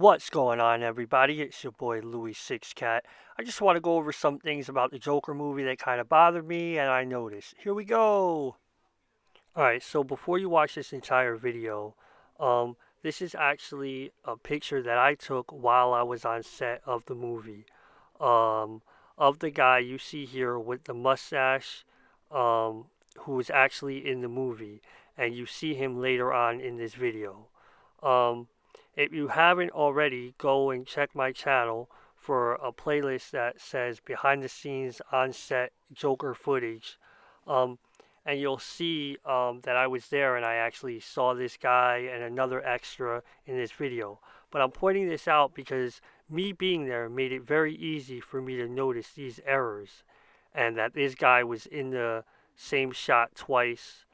What's going on, everybody? It's your boy Louie Six Cat. I just want to go over some things about the Joker movie that kind of bothered me and I noticed. Here we go. Alright, so before you watch this entire video, this is actually a picture that I took while I was on set of the movie. Um, of the guy you see here with the mustache, who is actually in the movie, and you see him later on in this video. Um, if you haven't already, go and check my channel for a playlist that says behind the scenes on set Joker footage. Um, and you'll see that I was there and I actually saw this guy and another extra in this video. But I'm pointing this out because me being there made it very easy for me to notice these errors and that this guy was in the same shot twice.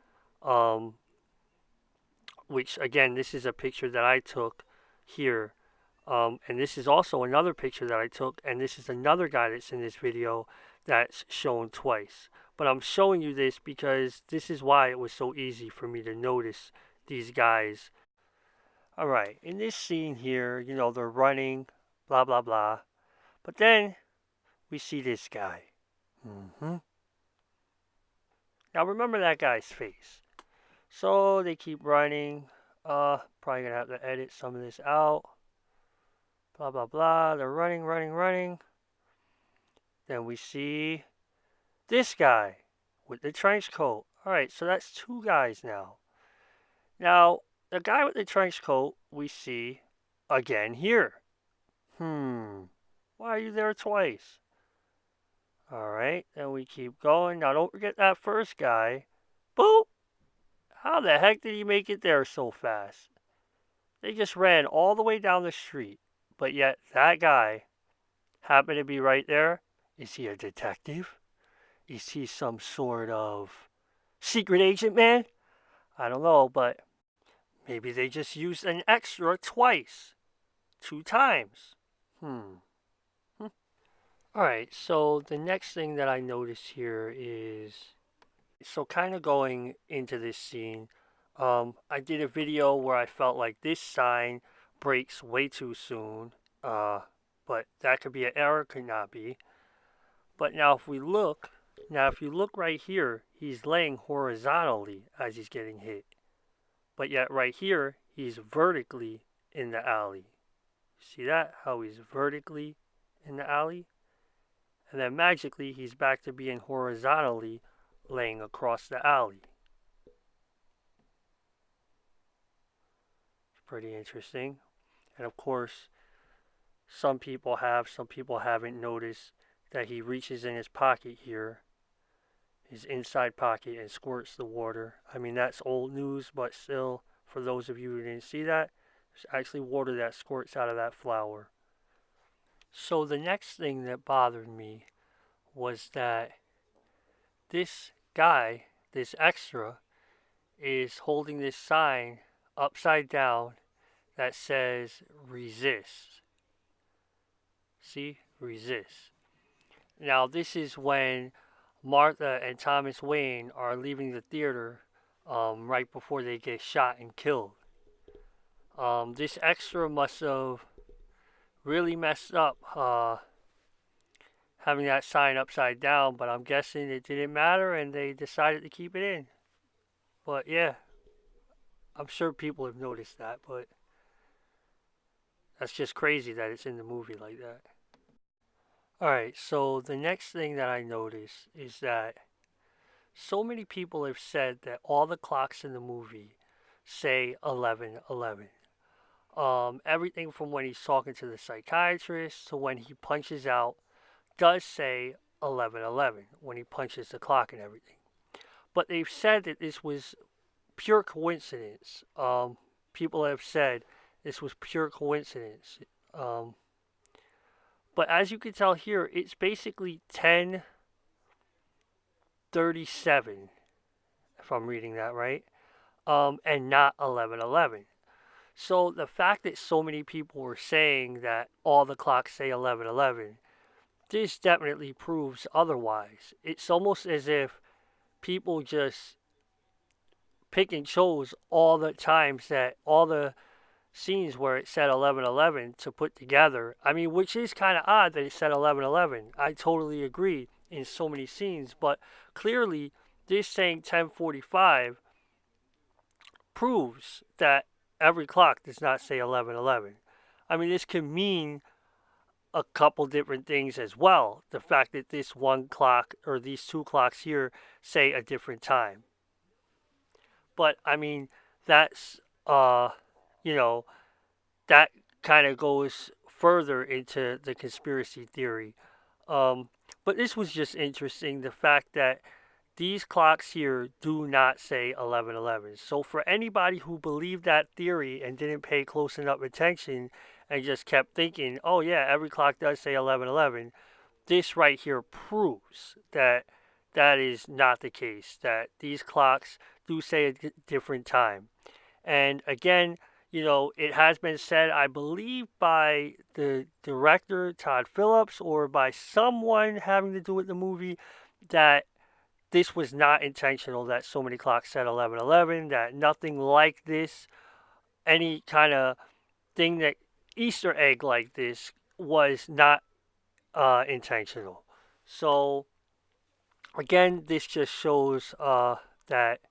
Which again, this is a picture that I took here. And this is also another picture that I took, and this is another guy that's in this video that's shown twice. But I'm showing you this because this is why it was so easy for me to notice these guys. Alright, in this scene here, they're running, blah blah blah. But then we see this guy. Now remember that guy's face. So they keep running. Probably gonna have to edit some of this out. Blah blah blah. They're running, running, running. Then we see this guy with the trench coat. Alright, so that's two guys now. Now, the guy with the trench coat we see again here. Why are you there twice? Alright, then we keep going. Now don't forget that first guy. Boop! How the heck did he make it there so fast? They just ran all the way down the street. But yet that guy happened to be right there. Is he a detective? Is he some sort of secret agent, man? I don't know, but maybe they just used an extra twice. 2 times. Alright, so the next thing that I notice here is, so kind of going into this scene, I did a video where I felt like this sign breaks way too soon, but that could be an error, could not be. But now if you look right here, he's laying horizontally as he's getting hit. But yet right here, he's vertically in the alley. See that? How he's vertically in the alley? And then magically, he's back to being horizontally laying across the alley. It's pretty interesting. And of course, some people haven't noticed that he reaches in his pocket here, his inside pocket, and squirts the water. I mean, that's old news, but still, for those of you who didn't see that, there's actually water that squirts out of that flower. So the next thing that bothered me was that this guy, this extra, is holding this sign upside down that says resist. See? Resist. Now this is when Martha and Thomas Wayne are leaving the theater right before they get shot and killed. This extra must have really messed up having that sign upside down, but I'm guessing it didn't matter and they decided to keep it in. But yeah, I'm sure people have noticed that, but that's just crazy that it's in the movie like that. Alright, so the next thing that I noticed is that so many people have said that all the clocks in the movie say 11:11. Everything from when he's talking to the psychiatrist to when he punches out does say 11:11 when he punches the clock and everything. But they've said that this was pure coincidence. People have said this was pure coincidence. But as you can tell here, it's basically 10:37, if I'm reading that right, and not 11:11. So the fact that so many people were saying that all the clocks say 11:11, this definitely proves otherwise. It's almost as if people just pick and chose all the times that all the scenes where it said 11:11 to put together. I mean, which is kind of odd that it said 11:11. I totally agree in so many scenes, but clearly this saying 10:45 proves that every clock does not say 11:11. I mean, this can mean a couple different things as well. The fact that this one clock or these two clocks here say a different time. But I mean, that's you know, that kind of goes further into the conspiracy theory. Um, but this was just interesting. The fact that these clocks here do not say 11:11. So for anybody who believed that theory and didn't pay close enough attention and just kept thinking, "Oh yeah, every clock does say 11:11," this right here proves that that is not the case. That these clocks do say a different time. And again, it has been said, I believe, by the director, Todd Phillips, or by someone having to do with the movie, that this was not intentional, that so many clocks said 11:11, that nothing like this, any kind of thing that Easter egg like this was not intentional. So, again, this just shows that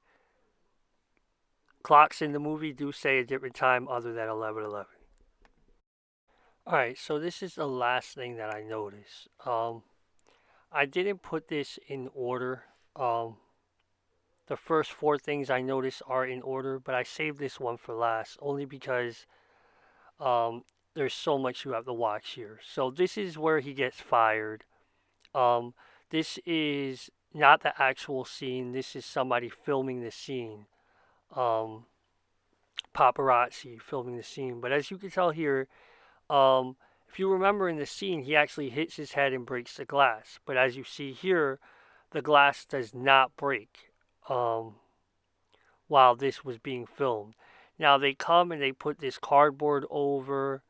clocks in the movie do say a different time other than 11:11. Alright, so this is the last thing that I noticed. I didn't put this in order. The first four things I noticed are in order, but I saved this one for last only because there's so much you have to watch here. So this is where he gets fired. Um, this is not the actual scene. This is somebody filming the scene. Um, Paparazzi filming the scene. But as you can tell here, Um, if you remember in the scene, he actually hits his head and breaks the glass. But as you see here, the glass does not break um, while this was being filmed. Now they come and they put this cardboard over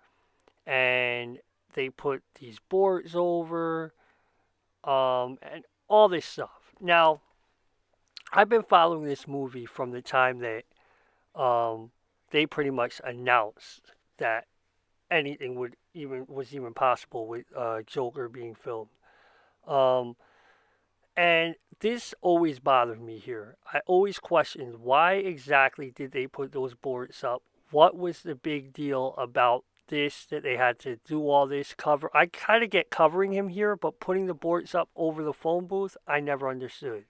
and they put these boards over and all this stuff. Now, I've been following this movie from the time that they pretty much announced that anything was even possible with Joker being filmed. Um, and this always bothered me here. I always questioned why exactly did they put those boards up? What was the big deal about this that they had to do all this cover? I kind of get covering him here, but putting the boards up over the phone booth, I never understood.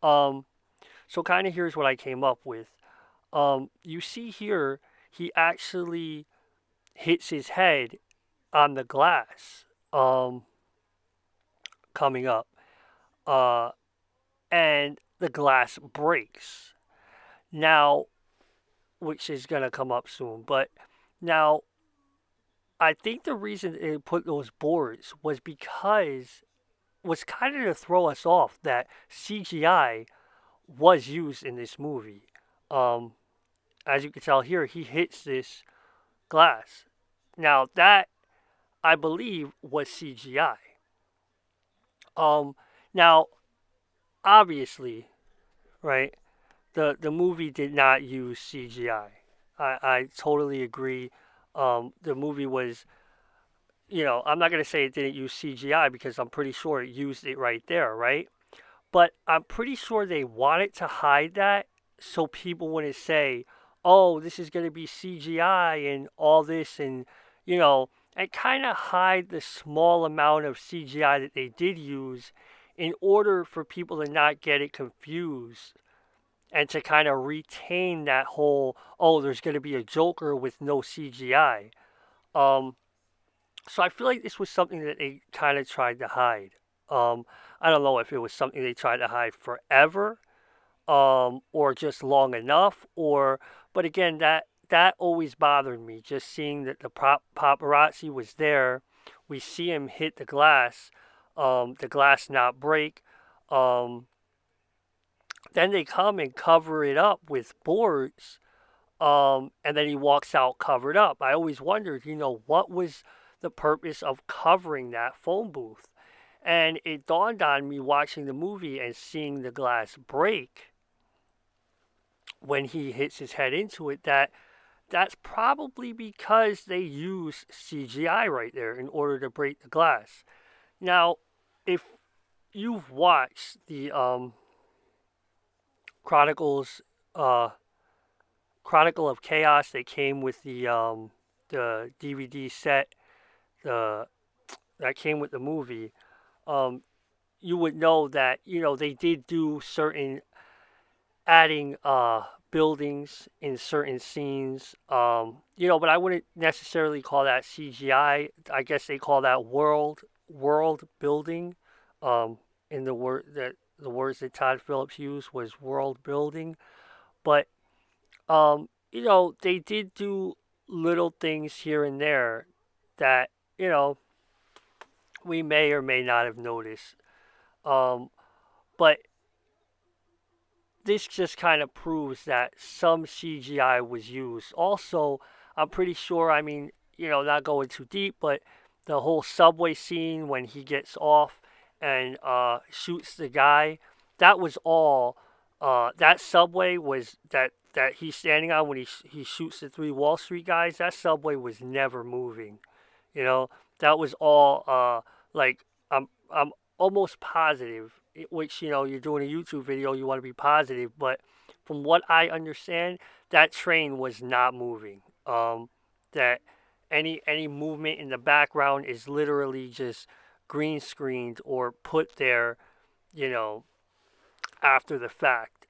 Um, so kind of here's what I came up with. You see here, he actually hits his head on the glass coming up, uh, and the glass breaks. Now, which is gonna come up soon, but now I think the reason they put those boards was kind of to throw us off that CGI was used in this movie. Um, as you can tell here, he hits this glass. Now that I believe was CGI. Um, now obviously, right? The movie did not use CGI. I totally agree. The movie was, I'm not gonna say it didn't use CGI because I'm pretty sure it used it right there, right? But I'm pretty sure they wanted to hide that so people wouldn't say, "Oh, this is gonna be CGI and all this," and kind of hide the small amount of CGI that they did use in order for people to not get it confused and to kind of retain that whole, oh, there's going to be a Joker with no CGI. Um, so I feel like this was something that they kind of tried to hide. I don't know if it was something they tried to hide forever, or just long enough, but again, that always bothered me. Just seeing that the paparazzi was there, we see him hit the glass not break. Um, then they come and cover it up with boards, and then he walks out covered up. I always wondered, what was the purpose of covering that phone booth? And it dawned on me watching the movie and seeing the glass break when he hits his head into it that That's probably because they use CGI right there in order to break the glass. Now, if you've watched the Chronicles, uh, Chronicle of Chaos, that came with the DVD set, the that came with the movie, um, you would know that they did do certain adding buildings in certain scenes. But I wouldn't necessarily call that CGI. I guess they call that world building. Um, in the words that Todd Phillips used was world building. But they did do little things here and there that we may or may not have noticed. Um, but this just kind of proves that some CGI was used. Also, I'm pretty sure, I mean, not going too deep, but the whole subway scene when he gets off and shoots the guy, that was all. That subway was that he's standing on when he shoots the three Wall Street guys. That subway was never moving. You know, that was all like I'm almost positive. Which you're doing a YouTube video, you want to be positive, but from what I understand, that train was not moving. That any movement in the background is literally just green screened or put there, you know, after the fact.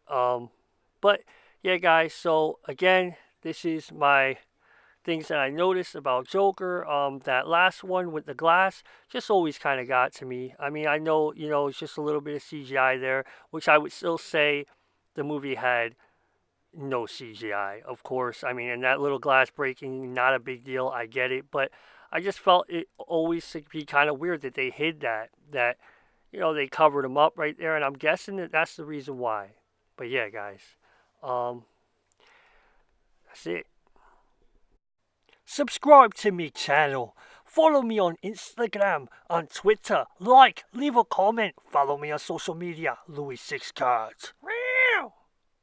But yeah, guys. So again, this is my things that I noticed about Joker. That last one with the glass just always kind of got to me. I mean, I know it's just a little bit of CGI there, which I would still say the movie had no CGI. Of course, I mean, and that little glass breaking, not a big deal. I get it, but I just felt it always to be kind of weird that they hid that they covered him up right there, and I'm guessing that that's the reason why. But yeah, guys, um, that's it. Subscribe to me channel. Follow me on Instagram, on Twitter. Like, leave a comment. Follow me on social media. Louie Six Cards.